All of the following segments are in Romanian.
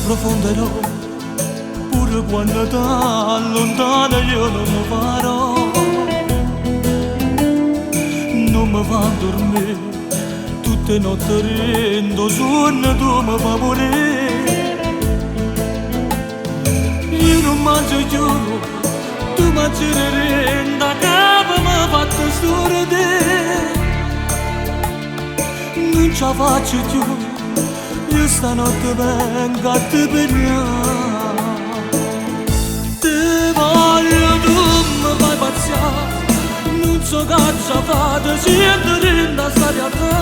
profonderò, pure quando da lontano io non mi farò. Non mi fa dormire, tutte notti rendo sonno, tu mi fa morire. Io non mangio più, tu mangi renda, capo mi ha fatto stordere. Non ce la faccio più, io stanotte vengo a te pigliare. Ti voglio, tu mi fai pazziare, non so che ci fate, siete dentro sta realtà.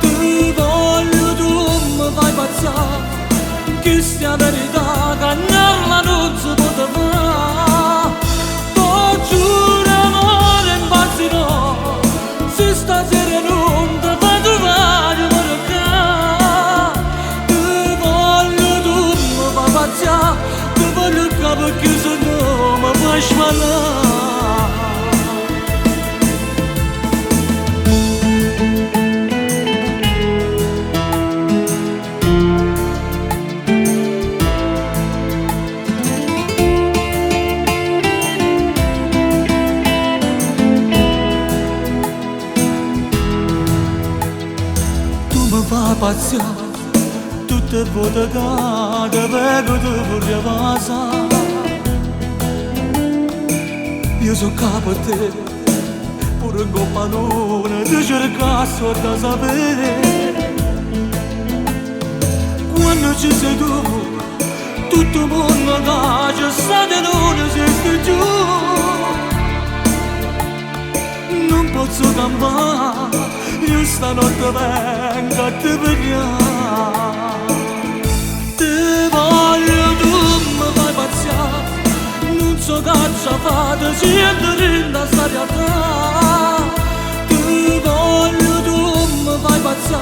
Ti voglio, tu mi fai pazziare, che stia verità, cannarla non si può fare. Ti giuro amore impazzirò, se stasera non ti fai trovare perché. Ti voglio, tu mi fai pazziare, ti voglio il capo che se no mi fai sballare. Pazienza, tutte volte che vengo ti vorrei passare. Io sono capo a te, pure in compagnia ti cercasso da sapere. Quando ci sei tu, tutto il mondo che c'è stato non esiste più. Non posso campare, io stanotte vengo a te pigliare. Ti voglio, tu mi fai pazziare, non so che ci fate, siete dentro sta realtà. Ti voglio, tu mi fai pazziare,